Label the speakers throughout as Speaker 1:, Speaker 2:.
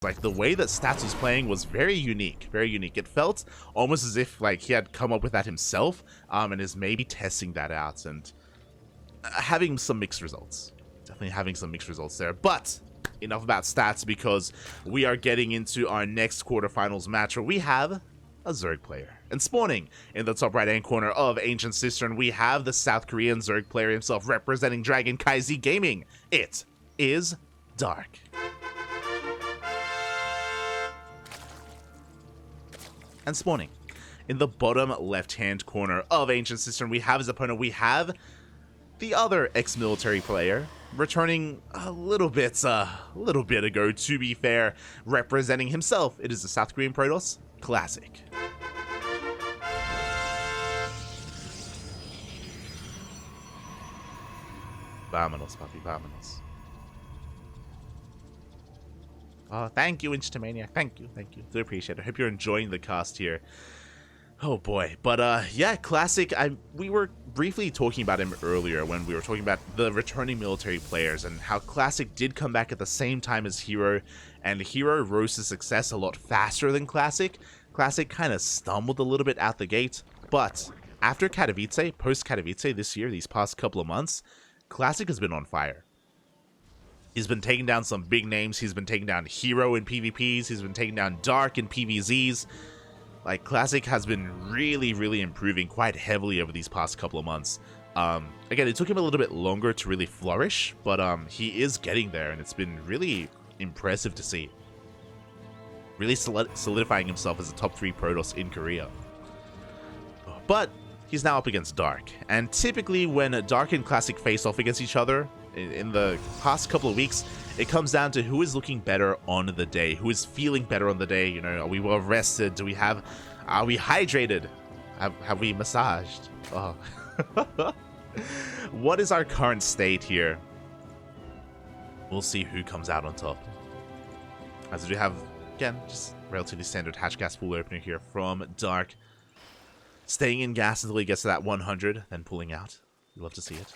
Speaker 1: Like, the way that Stats was playing was very unique, very unique. It felt almost as if, like, he had come up with that himself, and is maybe testing that out, and having some mixed results. Definitely having some mixed results there. But enough about Stats, because we are getting into our next quarterfinals match where we have a Zerg player. And spawning in the top right hand corner of Ancient Cistern, we have the South Korean Zerg player himself representing CranKy Gaming. It is Dark. And spawning in the bottom left hand corner of Ancient Cistern, we have his opponent. We have the other ex-military player, returning a little bit ago, to be fair, representing himself. It is the South Korean Protoss Classic. Vámonos, papi, vámonos. Oh, thank you, Instamaniac. Thank you. Do appreciate it. I hope you're enjoying the cast here. Oh boy. But yeah, Classic, we were briefly talking about him earlier when we were talking about the returning military players and how Classic did come back at the same time as Hero, and Hero rose to success a lot faster than Classic. Classic kind of stumbled a little bit out the gate, but after Katowice, post-Katowice this year, these past couple of months, Classic has been on fire. He's been taking down some big names. He's been taking down Hero in PvPs. He's been taking down Dark in PvZs. Like, Classic has been really, really improving quite heavily over these past couple of months. Again, it took him a little bit longer to really flourish, but he is getting there, and it's been really impressive to see. Really solidifying himself as a top 3 Protoss in Korea. But he's now up against Dark, and typically when Dark and Classic face off against each other, in the past couple of weeks, it comes down to who is looking better on the day, who is feeling better on the day. You know, are we well rested? Are we hydrated? Have we massaged? Oh. What is our current state here? We'll see who comes out on top. As we have, again, just relatively standard hatch gas pool opener here from Dark. Staying in gas until he gets to that 100, then pulling out. We love to see it.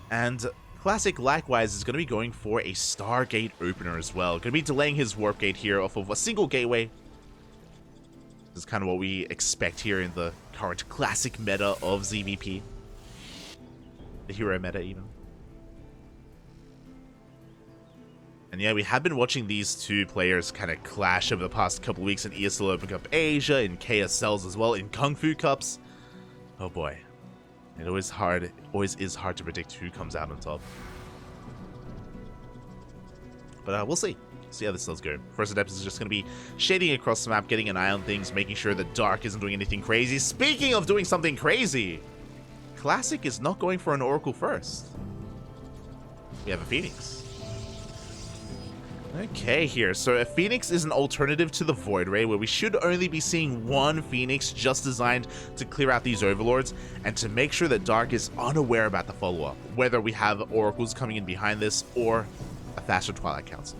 Speaker 1: And Classic, likewise, is going to be going for a Stargate opener as well. Going to be delaying his Warp Gate here off of a single gateway. This is kind of what we expect here in the current Classic meta of ZvP. The Hero meta, even. And yeah, we have been watching these two players kind of clash over the past couple weeks in ESL Open Cup Asia, in KSLs as well, in Kung Fu Cups. Oh boy. It always is hard to predict who comes out on top. But we'll see. See how this does go. First Adeptus is just going to be shading across the map, getting an eye on things, making sure that Dark isn't doing anything crazy. Speaking of doing something crazy, Classic is not going for an Oracle first. We have a Phoenix. Okay, here. So a Phoenix is an alternative to the Void Ray, where we should only be seeing one Phoenix just designed to clear out these Overlords and to make sure that Dark is unaware about the follow-up, whether we have Oracles coming in behind this or a faster Twilight Council.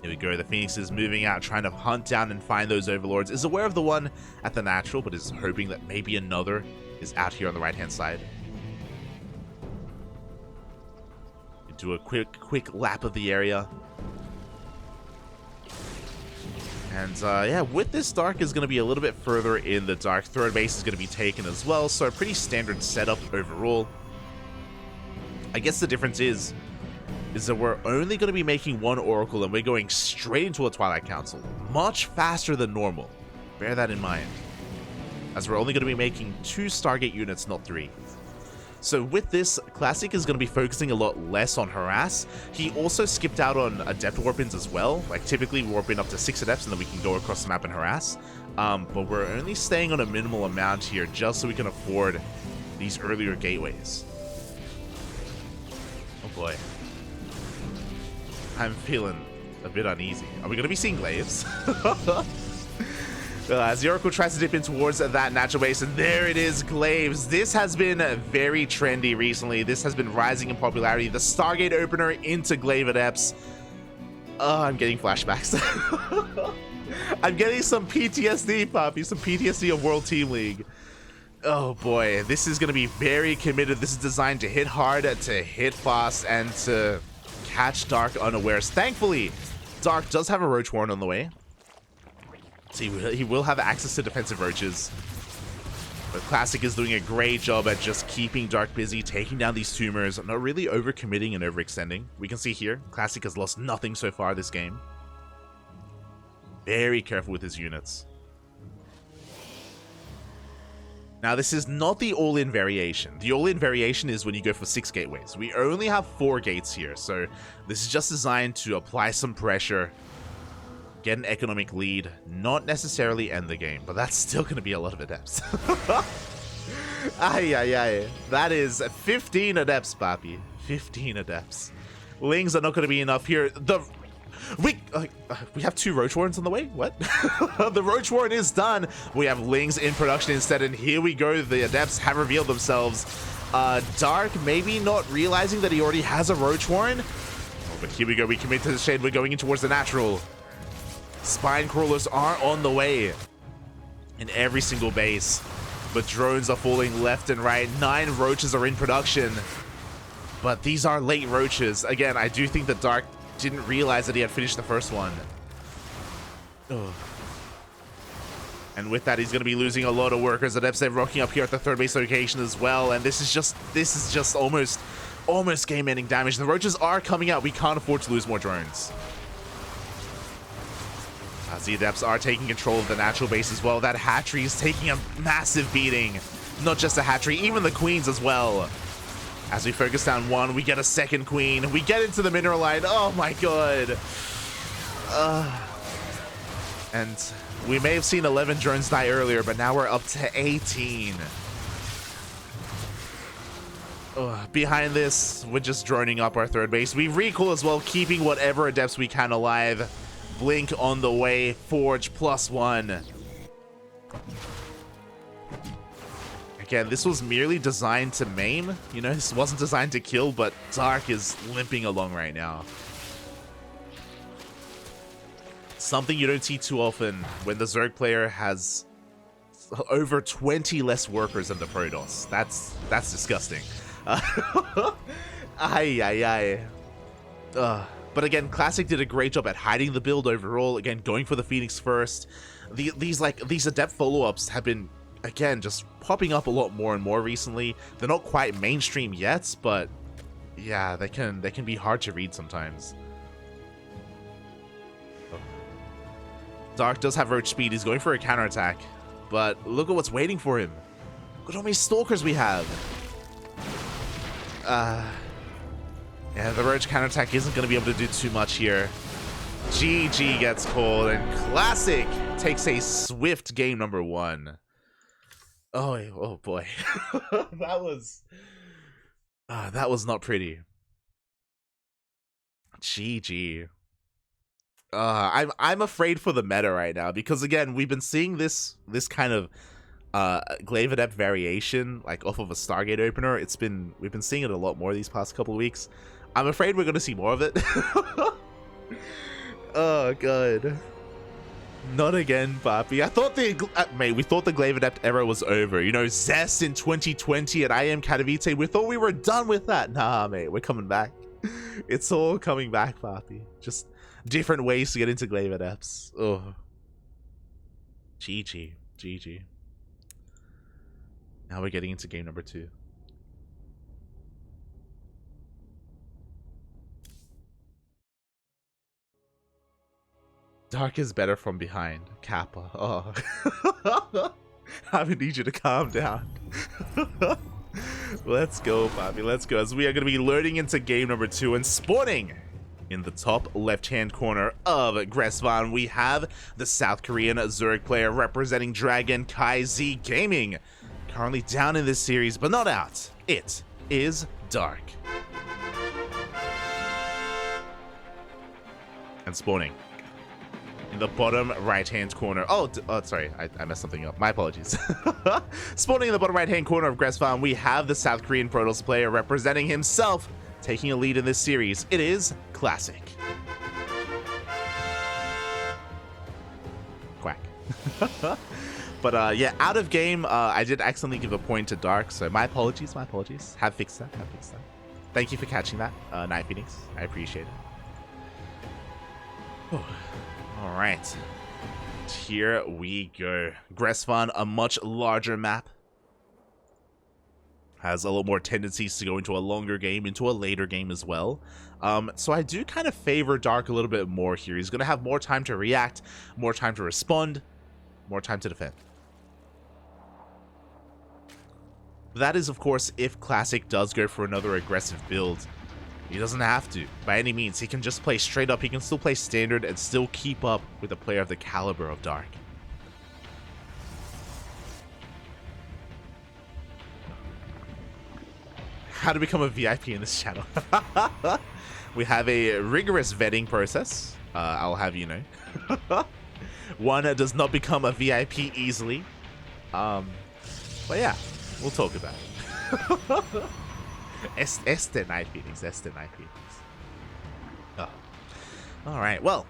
Speaker 1: Here we go. The Phoenix is moving out, trying to hunt down and find those Overlords. Is aware of the one at the natural, but is hoping that maybe another is out here on the right-hand side. Do a quick lap of the area. And yeah, with this Dark is going to be a little bit further in the Dark. Third base is going to be taken as well, so a pretty standard setup overall. I guess the difference is that we're only going to be making one Oracle and we're going straight into a Twilight Council. Much faster than normal. Bear that in mind. As we're only going to be making 2 Stargate units, not 3. So with this, Classic is going to be focusing a lot less on Harass. He also skipped out on Adept Warp-ins as well. Like, typically we warp in up to 6 Adepts and then we can go across the map and Harass. But we're only staying on a minimal amount here just so we can afford these earlier gateways. Oh boy. I'm feeling a bit uneasy. Are we going to be seeing Glaives? As the Oracle tries to dip in towards that natural base, and there it is, Glaives. This has been very trendy recently. This has been rising in popularity. The Stargate opener into Glaive Adepts. Oh, I'm getting flashbacks. I'm getting some PTSD, Poppy. Some PTSD of World Team League. Oh boy, this is going to be very committed. This is designed to hit hard, to hit fast, and to catch Dark unawares. Thankfully, Dark does have a Roach Warren on the way. So he will have access to defensive roaches. But Classic is doing a great job at just keeping Dark busy, taking down these tumors, not really overcommitting and overextending. We can see here, Classic has lost nothing so far this game. Very careful with his units. Now, this is not the all-in variation. The all-in variation is when you go for 6 gateways. We only have 4 gates here, so this is just designed to apply some pressure, get an economic lead, not necessarily end the game, but that's still going to be a lot of adepts. Ay, ay, ay. That is 15 adepts, papi. 15 adepts. Lings are not going to be enough here. We have 2 Roach Warrens on the way? What? The Roach Warren is done. We have Lings in production instead, and here we go. The adepts have revealed themselves. Dark maybe not realizing that he already has a Roach Warren. Oh, but here we go. We commit to the shade. We're going in towards the natural. Spine crawlers are on the way in every single base, but drones are falling left and right. 9 roaches are in production, but these are late roaches. Again, I do think that Dark didn't realize that he had finished the first one. Ugh. And with that, he's going to be losing a lot of workers. Adepts are rocking up here at the 3rd base location as well, and this is just almost game-ending damage. The roaches are coming out. We can't afford to lose more drones. As the adepts are taking control of the natural base as well. That hatchery is taking a massive beating. Not just the hatchery, even the queens as well. As we focus down 1, we get a 2nd queen. We get into the mineral line. Oh my god. And we may have seen 11 drones die earlier, but now we're up to 18. Behind this, we're just droning up our 3rd base. We recall as well, keeping whatever adepts we can alive. Blink on the way. Forge +1. Again, this was merely designed to maim. You know, this wasn't designed to kill, but Dark is limping along right now. Something you don't see too often when the Zerg player has over 20 less workers than the Protoss. That's disgusting. Ay, ay, ay. But again, Classic did a great job at hiding the build overall. Again, going for the Phoenix first. These adept follow-ups have been, again, just popping up a lot more and more recently. They're not quite mainstream yet, but yeah, they can be hard to read sometimes. Dark does have roach speed. He's going for a counterattack, but look at what's waiting for him. Look at how many stalkers we have. Yeah, the roach counterattack isn't going to be able to do too much here. GG gets called, and Classic takes a swift game number 1. Oh boy. that was not pretty. GG. I'm afraid for the meta right now, because again, we've been seeing this kind of Glaive Adept variation like off of a Stargate opener. We've been seeing it a lot more these past couple of weeks. I'm afraid we're gonna see more of it. Oh god. Not again, papi. I thought we thought the Glaive Adept era was over. You know, Zest in 2020 at IM Katowice, we thought we were done with that. Nah, mate, we're coming back. It's all coming back, papi. Just different ways to get into Glaive Adepts. Oh. GG. GG. Now we're getting into game number 2. Dark is better from behind. Kappa. Oh. I need you to calm down. Let's go, Bobby. Let's go. As we are going to be loading into game number 2 and spawning in the top left-hand corner of Gresvan, we have the South Korean Zerg player representing CranKy Z Gaming. Currently down in this series, but not out. It is Dark. And spawning in the bottom right-hand corner. Oh, sorry, I messed something up. My apologies. Spawning in the bottom right-hand corner of Gresvan, we have the South Korean Protoss player representing himself, taking a lead in this series. It is Classic. Quack. But yeah, out of game, I did accidentally give a point to Dark, so my apologies, my apologies. Have fixed that, have fixed that. Thank you for catching that, Night Phoenix. I appreciate it. All right. Here we go. Gresvan, a much larger map. Has a lot more tendencies to go into a longer game, into a later game as well. So I do kind of favor Dark a little bit more here. He's going to have more time to react, more time to respond, more time to defend. That is, of course, if Classic does go for another aggressive build. He doesn't have to, by any means. He can just play straight up. He can still play standard and still keep up with a player of the caliber of Dark. How to become a VIP in this channel. We have a rigorous vetting process. I'll have you know. One does not become a VIP easily. But yeah, we'll talk about it. Este Night Phoenix. Este Night Phoenix. Oh. Alright, well,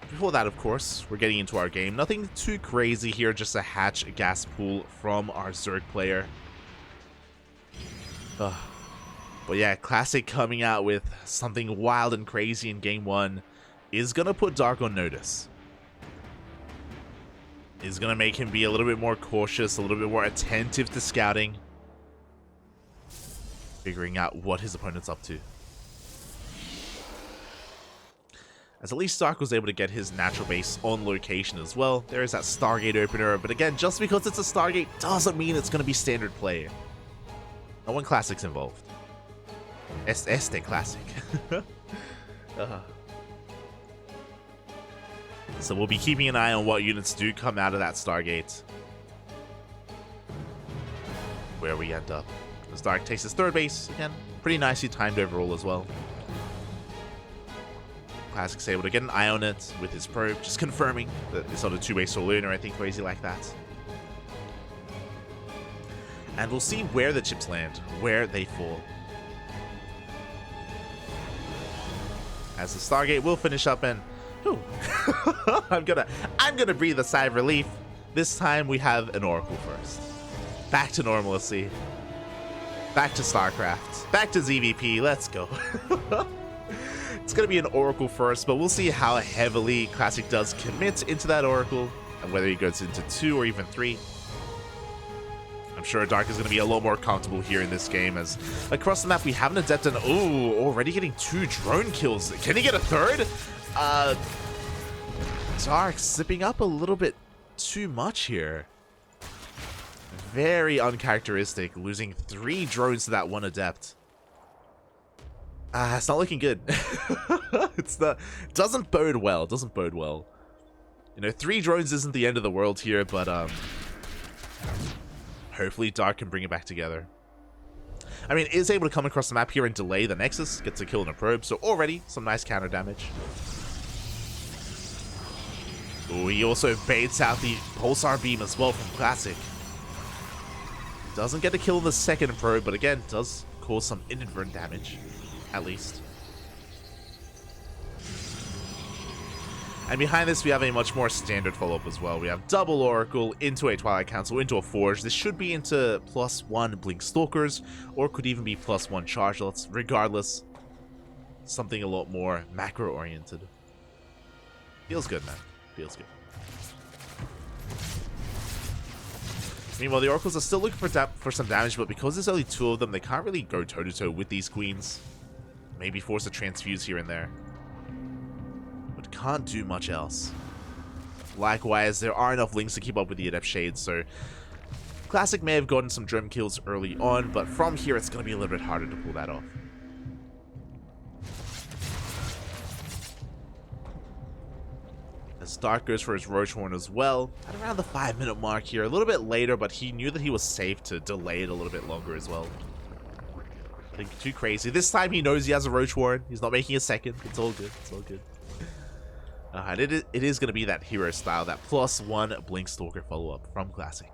Speaker 1: before that, of course, we're getting into our game. Nothing too crazy here, just a hatch gas pool from our Zerg player. But yeah, Classic coming out with something wild and crazy in game 1 is going to put Dark on notice. Is going to make him be a little bit more cautious, a little bit more attentive to scouting. Figuring out what his opponent's up to. As at least Dark was able to get his natural base on location as well. There is that Stargate opener, but again, just because it's a Stargate doesn't mean it's going to be standard play. No one Classic's involved. Este Classic. So we'll be keeping an eye on what units do come out of that Stargate. Where we end up. As Dark takes his third base, again, pretty nicely timed overall as well. Classic's able to get an eye on it with his probe, just confirming that it's not a two-base saloon or anything crazy like that. And we'll see where the chips land, where they fall. As the Stargate will finish up and I'm gonna breathe a sigh of relief. This time we have an Oracle first. Back to normalcy. Back to StarCraft. Back to ZvP. Let's go. It's going to be an Oracle first, but we'll see how heavily Classic does commit into that Oracle, and whether he goes into 2 or even 3. I'm sure Dark is going to be a lot more comfortable here in this game, as across the map we have an Adept and already getting 2 drone kills. Can he get a third? Dark zipping up a little bit too much here. Very uncharacteristic, losing 3 drones to that 1 Adept. It's not looking good. Doesn't bode well. Doesn't bode well. You know, 3 drones isn't the end of the world here, but hopefully Dark can bring it back together. I mean, is able to come across the map here and delay the Nexus, gets a kill in a probe, so already some nice counter damage. Ooh, he also baits out the Pulsar Beam as well from Classic. Doesn't get a kill in the second probe, but again, does cause some inadvertent damage, at least. And behind this, we have a much more standard follow-up as well. We have double Oracle into a Twilight Council, into a Forge. This should be into +1 Blink Stalkers, or could even be +1 Chargelets. Regardless, something a lot more macro-oriented. Feels good, man. Feels good. Meanwhile, the Oracles are still looking for some damage, but because there's only 2 of them, they can't really go toe-to-toe with these Queens. Maybe force a transfuse here and there. But can't do much else. Likewise, there are enough links to keep up with the Adept Shades, so Classic may have gotten some Drum kills early on, but from here it's going to be a little bit harder to pull that off. As Dark goes for his Roach Horn as well, at around the 5-minute mark here, a little bit later, but he knew that he was safe to delay it a little bit longer as well. Nothing too crazy. This time he knows he has a Roach Horn. He's not making a second. It's all good. It's all good. And it is going to be that hero style, that +1 Blink Stalker follow-up from Classic.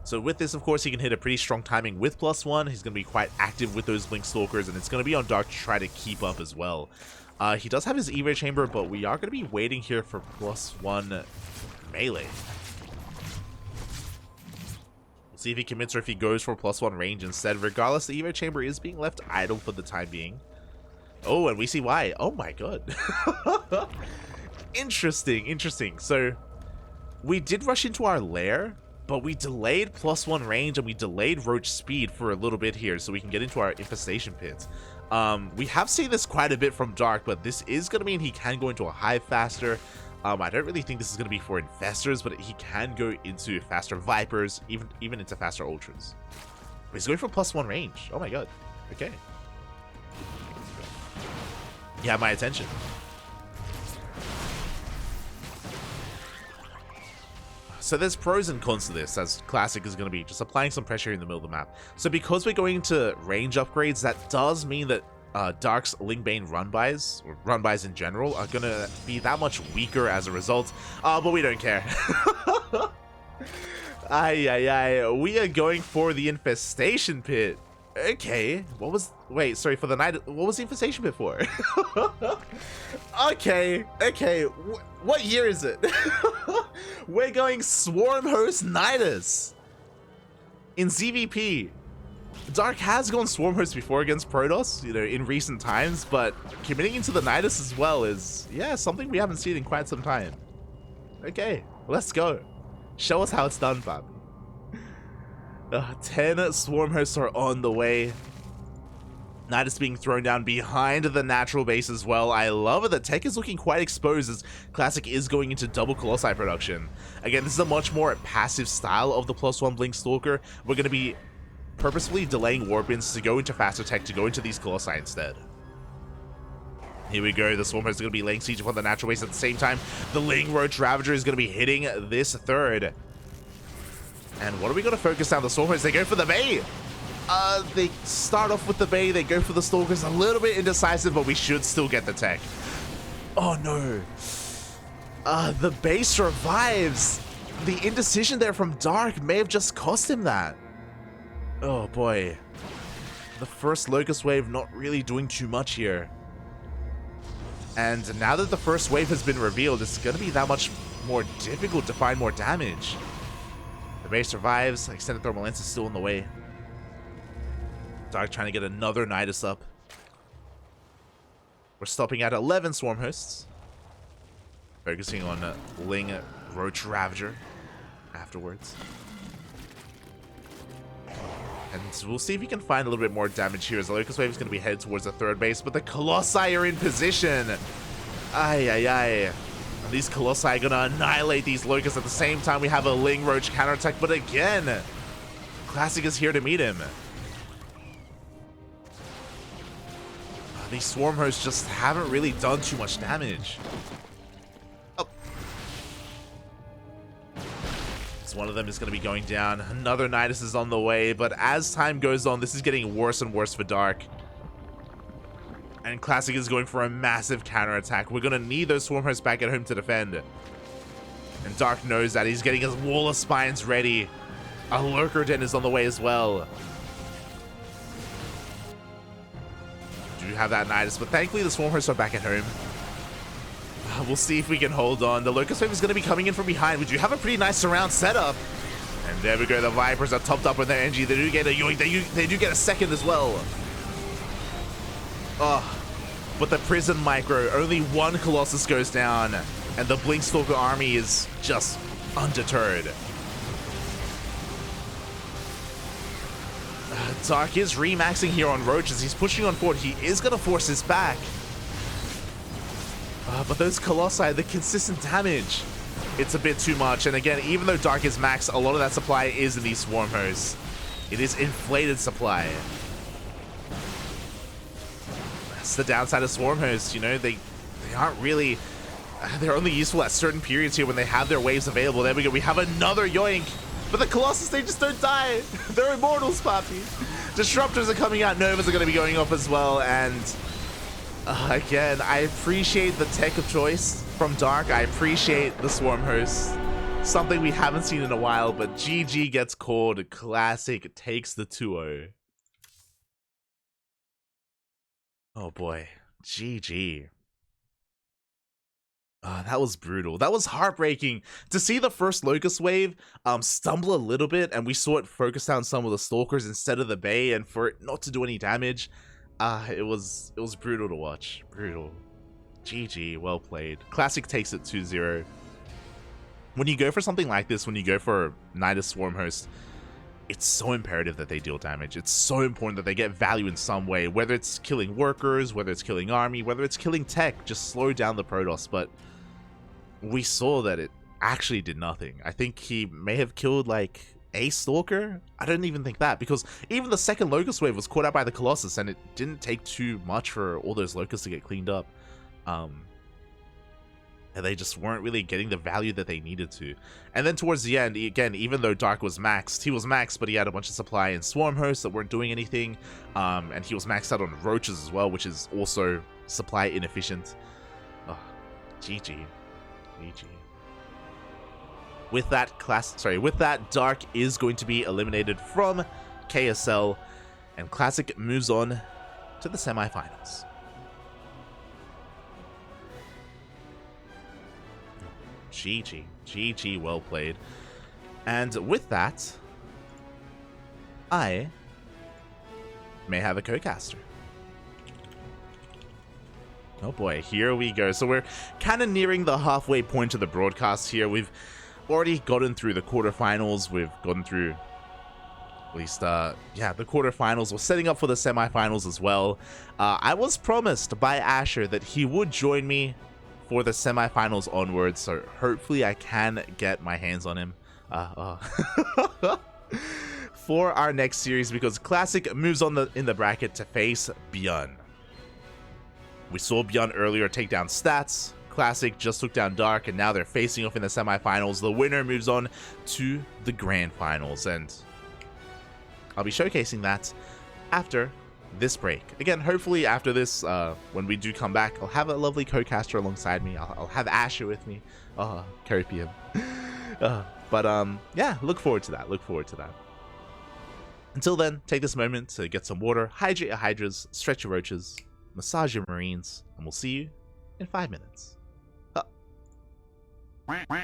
Speaker 1: So with this, of course, he can hit a pretty strong timing with +1. He's going to be quite active with those Blink Stalkers, and it's going to be on Dark to try to keep up as well. He does have his Evo Chamber, but we are going to be waiting here for +1 melee. We'll See if he commits or if he goes for +1 range instead. Regardless, the Evo Chamber is being left idle for the time being. Oh, and we see why. Oh my god. Interesting, interesting. So, we did rush into our lair, but we delayed +1 range and we delayed roach speed for a little bit here so we can get into our infestation pit. We have seen this quite a bit from Dark, but this is going to mean he can go into a hive faster. I don't really think this is going to be for infestors, but he can go into faster vipers, even into faster ultras. But he's going for +1 range. Oh my god. Okay. You have my attention. So there's pros and cons to this, as Classic is going to be just applying some pressure in the middle of the map. So because we're going to range upgrades, that does mean that Dark's Lingbane run-bys, or run-bys in general, are going to be that much weaker as a result. But we don't care. We are going for the infestation pit. Okay, wait, sorry, for the night, what was the infestation pit for? okay, what year is it? We're going Swarm Host Nidus in ZvP. Dark has gone Swarm Host before against Protoss, you know, in recent times, but committing into the Nidus as well is, yeah, something we haven't seen in quite some time. Okay, let's go. Show us how it's done, Bob. 10 Swarm Hosts are on the way. Nidus being thrown down behind the natural base as well. I love it. The tech is looking quite exposed as Classic is going into double Colossi production. Again, this is a much more passive style of the +1 Blink Stalker. We're going to be purposefully delaying Warpins to go into faster tech, to go into these Colossi instead. Here we go. The Swarm Host is going to be laying siege upon the natural base at the same time. The Ling Roach Ravager is going to be hitting this third. And what are we going to focus on? The Swarm Host, they go for the bait. They start off with the bait, they go for the Stalkers. A little bit indecisive, but we should still get the tech. Oh no. The base survives. The indecision there from Dark may have just cost him that. Oh boy. The first Locust Wave not really doing too much here. And now that the first wave has been revealed, it's going to be that much more difficult to find more damage. The base survives. Extended Thermal Lens is still in the way. Dark trying to get another Nidus up. We're stopping at 11 Swarm Hosts. Focusing on Ling Roach Ravager afterwards. And we'll see if we can find a little bit more damage here as the Locust Wave is going to be headed towards the third base, but the Colossi are in position. And these Colossi are going to annihilate these Locusts. At the same time, we have a Ling Roach counterattack, but again, Classic is here to meet him. These Swarm Hosts just haven't really done too much damage. Oh. So one of them is going to be going down. Another Nidus is on the way, but as time goes on, this is getting worse and worse for Dark. And Classic is going for a massive counterattack. We're going to need those Swarm Hosts back at home to defend. And Dark knows that. He's getting his Wall of Spines ready. A Lurker Den is on the way as well. Do have that Nidus, but thankfully the Swarm Hosts are back at home. We'll see if we can hold on. The Locust Wave is going to be coming in from behind. We do have a pretty nice surround setup. And there we go. The Vipers are topped up with their energy. They do get a yoink. They do get a second as well. Oh, but the Prison Micro, only one Colossus goes down, and the Blink Stalker army is just undeterred. Dark is remaxing here on Roaches. He's pushing on forward. He is going to force this back. But those Colossi, the consistent damage, it's a bit too much. And again, even though Dark is max, a lot of that supply is in these Swarm Hosts. It is inflated supply. That's the downside of Swarm Hosts. You know, they aren't really... They're only useful at certain periods here when they have their waves available. There we go. We have another yoink. But the Colossus, they just don't die. They're immortals, Papi. Disruptors are coming out. Novas are going to be going off as well. And again, I appreciate the tech of choice from Dark. I appreciate the Swarm Host. Something we haven't seen in a while. But GG gets called. Classic takes the 2-0. Oh boy. GG. That was brutal. That was heartbreaking to see the first Locust wave stumble a little bit, and we saw it focus down some of the Stalkers instead of the Bay, and for it not to do any damage. It was brutal to watch. Brutal. GG, well played. Classic takes it 2-0. When you go for something like this, when you go for Knight of Swarm Host, it's so imperative that they deal damage. It's so important that they get value in some way, whether it's killing workers, whether it's killing army, whether it's killing tech, just slow down the Protoss. But we saw that it actually did nothing. I think he may have killed like a Stalker. I don't even think that, because even the second Locust wave was caught out by the Colossus, and it didn't take too much for all those Locusts to get cleaned up. And they just weren't really getting the value that they needed to. And then towards the end, again, even though Dark was maxed, he was maxed, but he had a bunch of supply in Swarm Hosts that weren't doing anything. And he was maxed out on Roaches as well, which is also supply inefficient. Oh, GG. GG. With that, Dark is going to be eliminated from KSL, and Classic moves on to the semifinals. GG, well played. And with that, I may have a co-caster. Oh boy, here we go. So we're kind of nearing the halfway point of the broadcast here. We've already gotten through the quarterfinals. We've gotten through, at least, the quarterfinals. We're setting up for the semifinals as well. I was promised by Asher that he would join me for the semifinals onwards, so hopefully I can get my hands on him for our next series, because Classic moves on in the bracket to face Bjorn. We saw Bjorn earlier take down Stats. Classic just took down Dark, and now they're facing off in the semifinals. The winner moves on to the grand finals, and I'll be showcasing that after this break. Again, hopefully after this, when we do come back, I'll have a lovely co-caster alongside me. I'll have Asher with me. Copium. Yeah, look forward to that. Until then, take this moment to get some water, hydrate your Hydras, stretch your Roaches, massage your Marines, and we'll see you in 5 minutes.